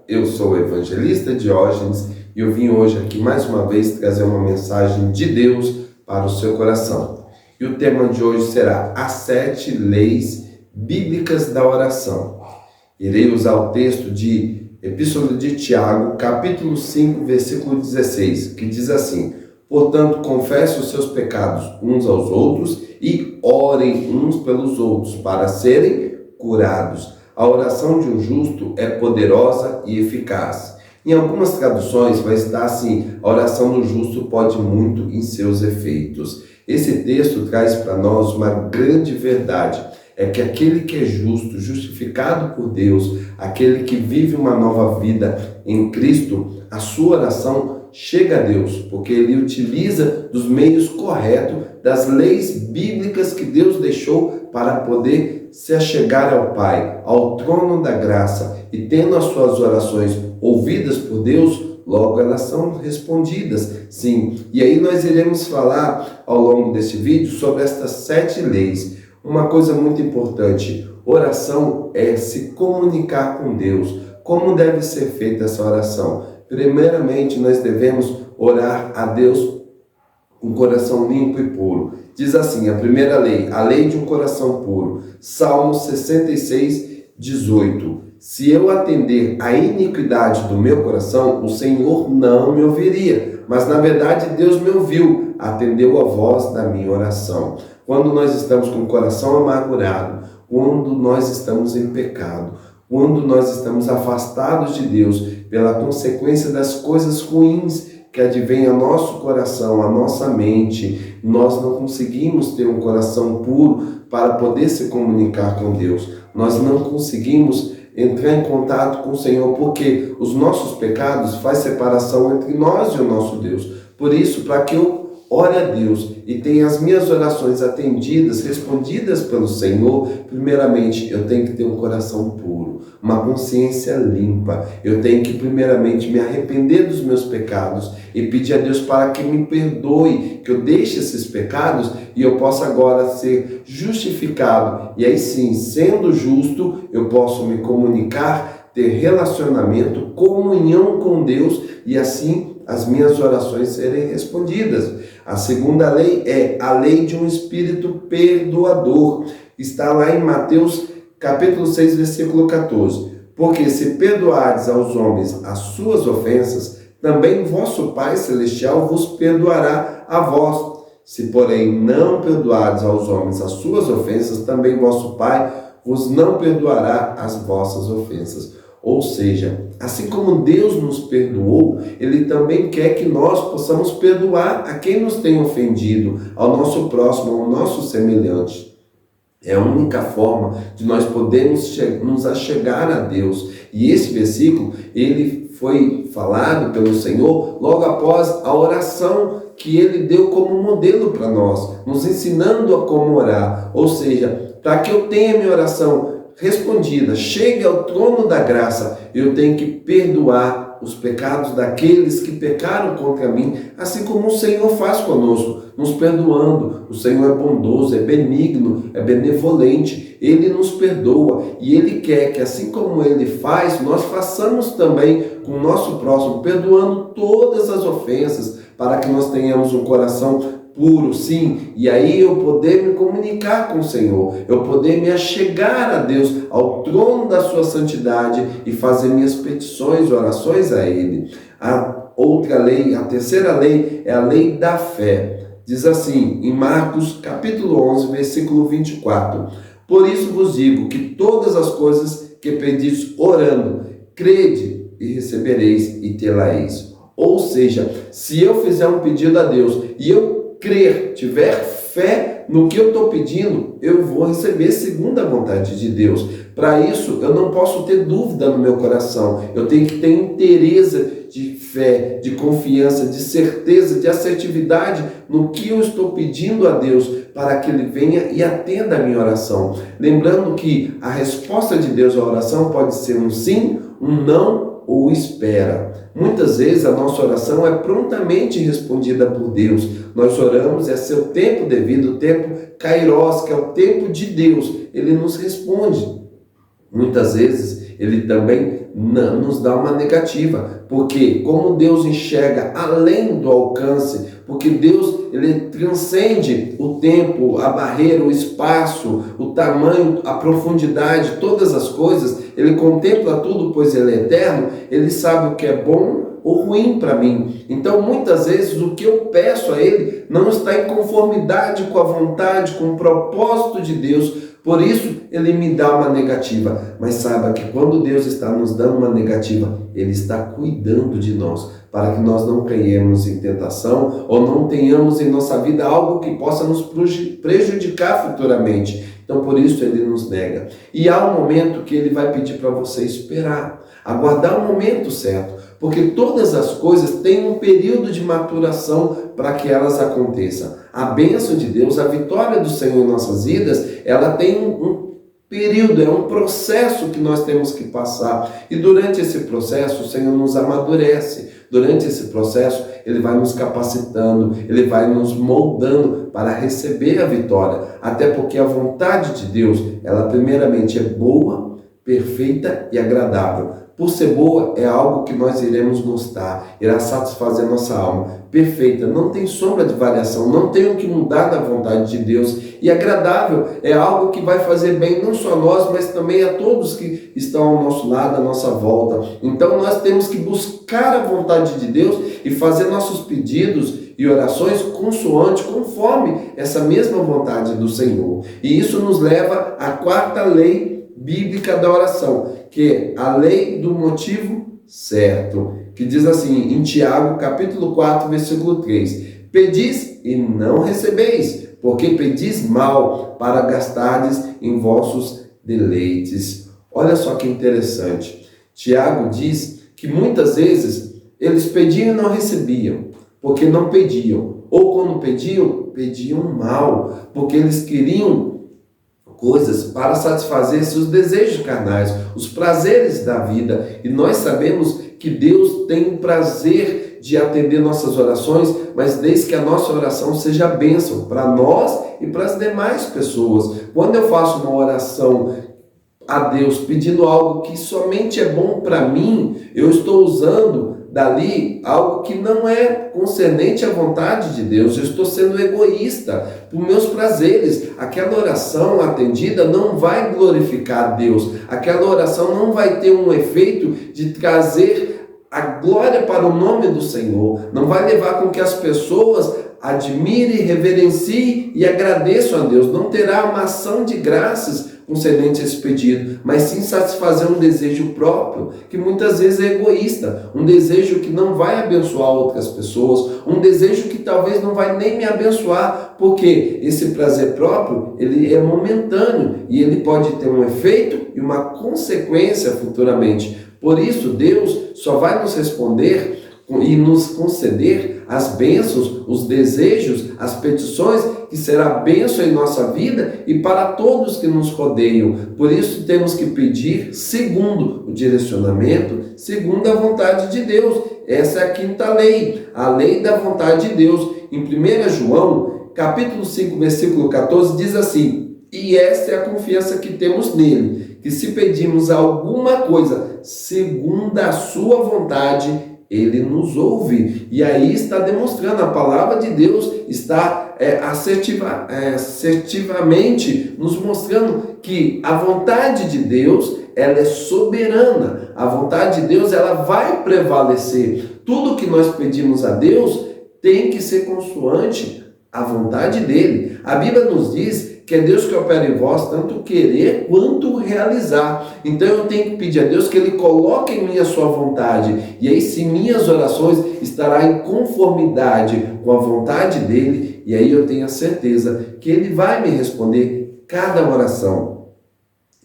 Eu sou o evangelista Diógenes e eu vim hoje aqui mais uma vez trazer uma mensagem de Deus para o seu coração. E o tema de hoje será as 7 leis bíblicas da oração. Irei usar o texto de Epístola de Tiago, capítulo 5, versículo 16, que diz assim: portanto, confessem os seus pecados uns aos outros e orem uns pelos outros para serem curados. A oração de um justo é poderosa e eficaz. Em algumas traduções vai estar assim: a oração do justo pode muito em seus efeitos. Esse texto traz para nós uma grande verdade. É que aquele que é justo, justificado por Deus, aquele que vive uma nova vida em Cristo, a sua oração chega a Deus, porque ele utiliza dos meios corretos, das leis bíblicas que Deus deixou para poder se achegar ao Pai, ao trono da graça, e tendo as suas orações ouvidas por Deus, logo elas são respondidas, sim. E aí nós iremos falar ao longo desse vídeo sobre estas 7 leis. Uma coisa muito importante: oração é se comunicar com Deus. Como deve ser feita essa oração? Primeiramente, nós devemos orar a Deus com coração limpo e puro. Diz assim, a primeira lei, a lei de um coração puro. Salmo 66, 18. Se eu atender à iniquidade do meu coração, o Senhor não me ouviria. Mas, na verdade, Deus me ouviu, atendeu a voz da minha oração. Quando nós estamos com o coração amargurado, quando nós estamos em pecado, quando nós estamos afastados de Deus pela consequência das coisas ruins que advêm ao nosso coração, à nossa mente, nós não conseguimos ter um coração puro para poder se comunicar com Deus. Nós não conseguimos entrar em contato com o Senhor, porque os nossos pecados fazem separação entre nós e o nosso Deus. Por isso, para que eu ore a Deus e tenha as minhas orações atendidas, respondidas pelo Senhor, primeiramente eu tenho que ter um coração puro, uma consciência limpa. Eu tenho que primeiramente me arrepender dos meus pecados e pedir a Deus para que me perdoe, que eu deixe esses pecados e eu possa agora ser justificado. E aí sim, sendo justo, eu posso me comunicar, ter relacionamento, comunhão com Deus e assim as minhas orações serem respondidas. A segunda lei é a lei de um espírito perdoador. Está lá em Mateus capítulo 6, versículo 14. Porque se perdoardes aos homens as suas ofensas, também vosso Pai Celestial vos perdoará a vós. Se, porém, não perdoardes aos homens as suas ofensas, também vosso Pai vos não perdoará as vossas ofensas. Ou seja, assim como Deus nos perdoou, Ele também quer que nós possamos perdoar a quem nos tem ofendido, ao nosso próximo, ao nosso semelhante. É a única forma de nós podermos nos achegar a Deus. E esse versículo, ele foi falado pelo Senhor logo após a oração que Ele deu como modelo para nós, nos ensinando a como orar. Ou seja, para que eu tenha minha oração respondida, chegue ao trono da graça, eu tenho que perdoar os pecados daqueles que pecaram contra mim, assim como o Senhor faz conosco, nos perdoando. O Senhor é bondoso, é benigno, é benevolente, Ele nos perdoa e Ele quer que, assim como Ele faz, nós façamos também com o nosso próximo, perdoando todas as ofensas, para que nós tenhamos um coração puro, sim, e aí eu poder me comunicar com o Senhor, eu poder me achegar a Deus, ao trono da sua santidade e fazer minhas petições, orações a Ele. A outra lei, a terceira lei, é a lei da fé. Diz assim, em Marcos capítulo 11, versículo 24, por isso vos digo que todas as coisas que pedis orando, crede e recebereis e tê-la-eis. Ou seja, se eu fizer um pedido a Deus e eu crer, tiver fé no que eu estou pedindo, eu vou receber segundo a vontade de Deus. Para isso, eu não posso ter dúvida no meu coração. Eu tenho que ter interesse de fé, de confiança, de certeza, de assertividade no que eu estou pedindo a Deus, para que Ele venha e atenda a minha oração. Lembrando que a resposta de Deus à oração pode ser um sim, um não ou espera. Muitas vezes a nossa oração é prontamente respondida por Deus. Nós oramos, é seu tempo devido, o tempo kairos, que é o tempo de Deus. Ele nos responde. Muitas vezes ele também nos dá uma negativa, porque como Deus enxerga além do alcance, porque Deus ele transcende o tempo, a barreira, o espaço, o tamanho, a profundidade, todas as coisas, ele contempla tudo, pois ele é eterno, ele sabe o que é bom ou ruim para mim. Então, muitas vezes, o que eu peço a Ele não está em conformidade com a vontade, com o propósito de Deus. Por isso, Ele me dá uma negativa. Mas saiba que quando Deus está nos dando uma negativa, Ele está cuidando de nós, para que nós não caiamos em tentação ou não tenhamos em nossa vida algo que possa nos prejudicar futuramente. Então, por isso, Ele nos nega. E há um momento que Ele vai pedir para você esperar, aguardar o momento certo. Porque todas as coisas têm um período de maturação para que elas aconteçam. A bênção de Deus, a vitória do Senhor em nossas vidas, ela tem um período, é um processo que nós temos que passar. E durante esse processo, o Senhor nos amadurece. Durante esse processo, Ele vai nos capacitando, Ele vai nos moldando para receber a vitória. Até porque a vontade de Deus, ela primeiramente é boa, perfeita e agradável. Por ser boa, é algo que nós iremos gostar, irá satisfazer nossa alma. Perfeita, não tem sombra de variação, não tem o que mudar da vontade de Deus. E agradável é algo que vai fazer bem não só a nós, mas também a todos que estão ao nosso lado, à nossa volta. Então nós temos que buscar a vontade de Deus e fazer nossos pedidos e orações conforme essa mesma vontade do Senhor. E isso nos leva à quarta lei bíblica da oração, que é a lei do motivo certo, que diz assim, em Tiago, capítulo 4, versículo 3, pedis e não recebeis, porque pedis mal, para gastardes em vossos deleites. Olha só que interessante, Tiago diz que muitas vezes eles pediam e não recebiam, porque não pediam, ou quando pediam mal, porque eles queriam coisas para satisfazer seus desejos carnais, os prazeres da vida. E nós sabemos que Deus tem o prazer de atender nossas orações, mas desde que a nossa oração seja bênção para nós e para as demais pessoas. Quando eu faço uma oração a Deus pedindo algo que somente é bom para mim, eu estou usando dali algo que não é concernente à vontade de Deus. Eu estou sendo egoísta por meus prazeres. Aquela oração atendida não vai glorificar a Deus. Aquela oração não vai ter um efeito de trazer a glória para o nome do Senhor. Não vai levar com que as pessoas admirem, reverenciem e agradeçam a Deus. Não terá uma ação de graças concedente a esse pedido, mas sim satisfazer um desejo próprio, que muitas vezes é egoísta, um desejo que não vai abençoar outras pessoas, um desejo que talvez não vai nem me abençoar, porque esse prazer próprio, ele é momentâneo, e ele pode ter um efeito e uma consequência futuramente. Por isso, Deus só vai nos responder e nos conceder as bênçãos, os desejos, as petições, que será bênção em nossa vida e para todos que nos rodeiam. Por isso temos que pedir segundo o direcionamento, segundo a vontade de Deus. Essa é a quinta lei, a lei da vontade de Deus. Em 1 João, capítulo 5, versículo 14, diz assim, e esta é a confiança que temos nele, que se pedirmos alguma coisa segundo a sua vontade, Ele nos ouve. E aí está demonstrando, a palavra de Deus está assertivamente nos mostrando que a vontade de Deus, ela é soberana. A vontade de Deus, ela vai prevalecer. Tudo que nós pedimos a Deus tem que ser consoante à vontade dele. A Bíblia nos diz que é Deus que opera em vós, tanto querer quanto realizar. Então eu tenho que pedir a Deus que Ele coloque em mim a sua vontade. E aí sim, minhas orações estarão em conformidade com a vontade dEle. E aí eu tenho a certeza que Ele vai me responder cada oração.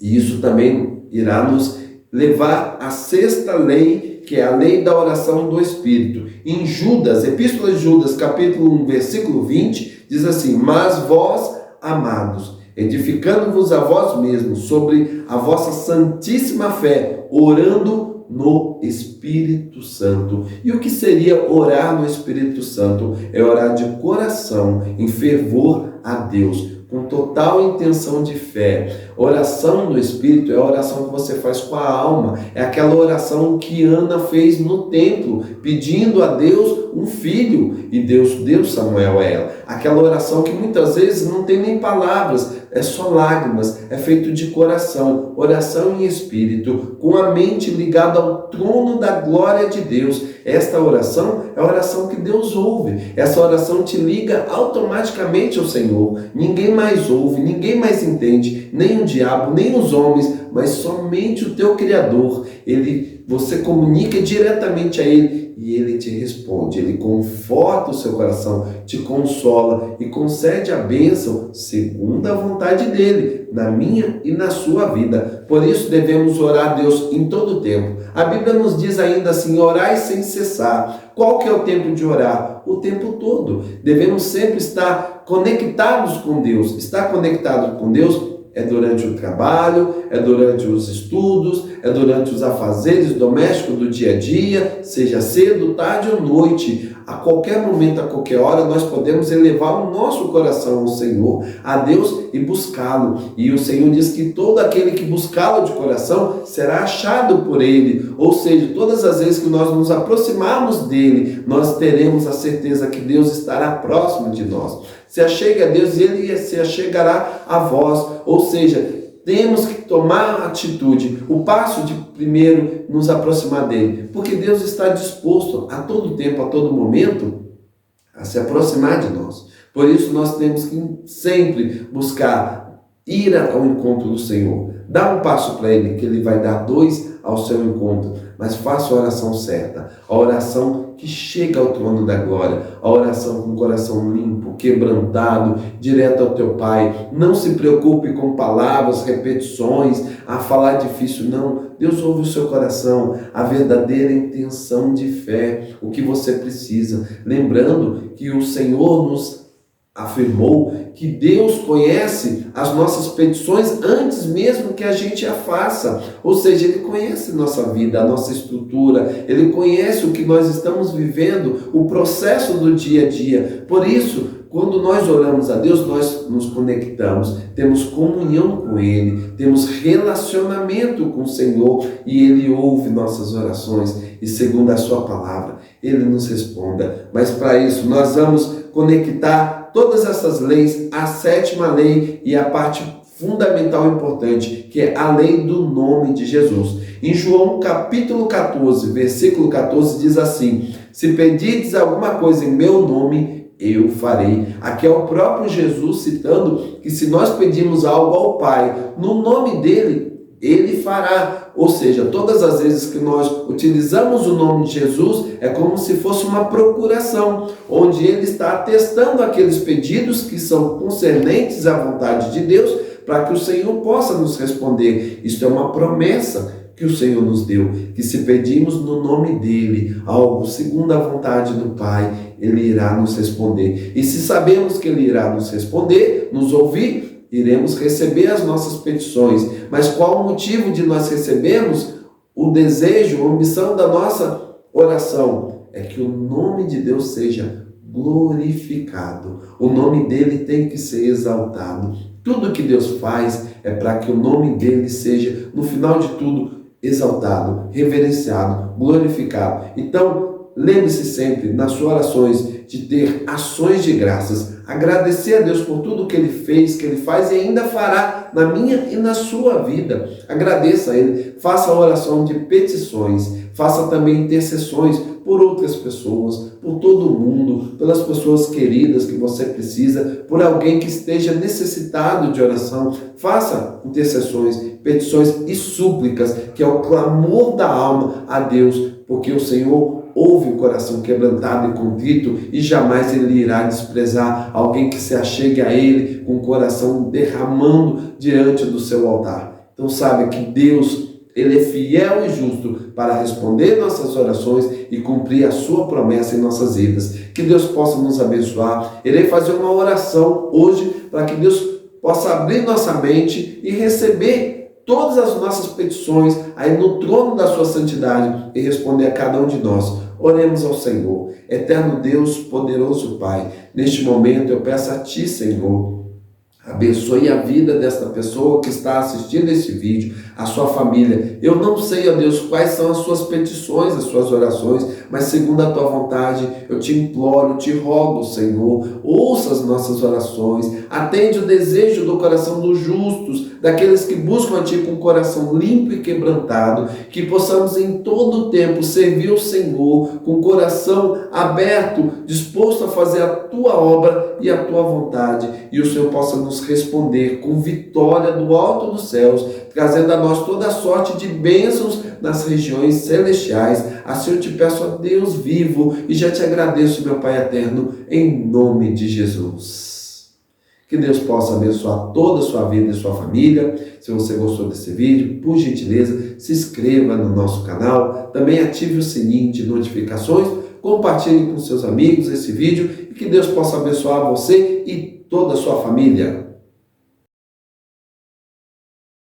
E isso também irá nos levar à sexta lei, que é a lei da oração do Espírito. Em Judas, Epístola de Judas, capítulo 1, versículo 20, diz assim, mas vós, amados, edificando-vos a vós mesmos sobre a vossa santíssima fé, orando no Espírito Santo. E o que seria orar no Espírito Santo? É orar de coração, em fervor a Deus. com total intenção de fé. Oração no Espírito é a oração que você faz com a alma, é aquela oração que Ana fez no templo, pedindo a Deus um filho, e Deus deu Samuel a ela. Aquela oração que muitas vezes não tem nem palavras, é só lágrimas, é feito de coração, oração em espírito, com a mente ligada ao trono da glória de Deus. Esta oração é a oração que Deus ouve. Essa oração te liga automaticamente ao Senhor. Ninguém mais ouve, ninguém mais entende, nem o diabo, nem os homens, mas somente o teu Criador. Você comunica diretamente a Ele e Ele te responde. Ele conforta o seu coração, te consola e concede a bênção segundo a vontade dEle, na minha e na sua vida. Por isso devemos orar a Deus em todo o tempo. A Bíblia nos diz ainda assim: orai sem cessar. Qual que é o tempo de orar? O tempo todo. Devemos sempre estar conectados com Deus. Estar conectado com Deus é durante o trabalho, é durante os estudos, é durante os afazeres domésticos do dia a dia, seja cedo, tarde ou noite. A qualquer momento, a qualquer hora, nós podemos elevar o nosso coração ao Senhor, a Deus, e buscá-lo. E o Senhor diz que todo aquele que buscá-lo de coração será achado por Ele. Ou seja, todas as vezes que nós nos aproximarmos dEle, nós teremos a certeza que Deus estará próximo de nós. Se achegue a Deus e Ele se achegará a vós. Ou seja, temos que tomar atitude, o passo de primeiro nos aproximar dele, porque Deus está disposto a todo tempo, a todo momento, a se aproximar de nós. Por isso nós temos que sempre buscar ir ao encontro do Senhor. Dá um passo para Ele, que Ele vai dar 2 ao seu encontro, mas faça a oração certa, a oração que chega ao trono da glória, a oração com o coração limpo, quebrantado, direto ao teu Pai. Não se preocupe com palavras, repetições, a falar difícil, não. Deus ouve o seu coração, a verdadeira intenção de fé, o que você precisa. Lembrando que o Senhor nos afirmou que Deus conhece as nossas petições antes mesmo que a gente a faça. Ou seja, Ele conhece nossa vida, a nossa estrutura, Ele conhece o que nós estamos vivendo, o processo do dia a dia. Por isso, quando nós oramos a Deus, nós nos conectamos, temos comunhão com Ele, temos relacionamento com o Senhor e Ele ouve nossas orações e, segundo a sua palavra, Ele nos responda. Mas para isso, nós vamos conectar todas essas leis, a 7ª lei e a parte fundamental e importante, que é a lei do nome de Jesus. Em João capítulo 14, versículo 14, diz assim: se pedirdes alguma coisa em meu nome, eu farei. Aqui é o próprio Jesus citando que se nós pedirmos algo ao Pai, no nome dele, Ele fará. Ou seja, todas as vezes que nós utilizamos o nome de Jesus, é como se fosse uma procuração, onde Ele está atestando aqueles pedidos que são concernentes à vontade de Deus, para que o Senhor possa nos responder. Isto é uma promessa que o Senhor nos deu, que se pedirmos no nome dEle algo segundo a vontade do Pai, Ele irá nos responder. E se sabemos que Ele irá nos responder, nos ouvir, iremos receber as nossas petições. Mas qual o motivo de nós recebermos o desejo, a ambição da nossa oração? É que o nome de Deus seja glorificado. O nome dele tem que ser exaltado. Tudo que Deus faz é para que o nome dele seja, no final de tudo, exaltado, reverenciado, glorificado. Então, lembre-se sempre, nas suas orações, de ter ações de graças. Agradecer a Deus por tudo que Ele fez, que Ele faz e ainda fará na minha e na sua vida. Agradeça a Ele. Faça a oração de petições. Faça também intercessões por outras pessoas, por todo mundo, pelas pessoas queridas que você precisa, por alguém que esteja necessitado de oração. Faça intercessões, petições e súplicas, que é o clamor da alma a Deus, porque o Senhor ouve o coração quebrantado e contrito e jamais Ele irá desprezar alguém que se achegue a Ele com o coração derramando diante do seu altar. Então saiba que Deus, Ele é fiel e justo para responder nossas orações e cumprir a sua promessa em nossas vidas. Que Deus possa nos abençoar. Irei fazer uma oração hoje para que Deus possa abrir nossa mente e receber todas as nossas petições aí no trono da sua santidade e responder a cada um de nós. Oremos ao Senhor. Eterno Deus, poderoso Pai, neste momento eu peço a Ti, Senhor, Abençoe a vida desta pessoa que está assistindo esse vídeo, a sua família. Eu não sei, ó Deus, quais são as suas petições, as suas orações, mas segundo a tua vontade, eu te imploro, te rogo, Senhor, ouça as nossas orações, atende o desejo do coração dos justos, daqueles que buscam a Ti com o coração limpo e quebrantado, que possamos em todo o tempo servir o Senhor com o coração aberto, disposto a fazer a Tua obra e a Tua vontade, e o Senhor possa nos responder com vitória do alto dos céus, trazendo a nós toda a sorte de bênçãos nas regiões celestiais. Assim eu te peço a Deus vivo e já te agradeço, meu Pai eterno, em nome de Jesus. Que Deus possa abençoar toda a sua vida e sua família. Se você gostou desse vídeo, por gentileza, se inscreva no nosso canal, também ative o sininho de notificações, compartilhe com seus amigos esse vídeo e que Deus possa abençoar você e toda a sua família.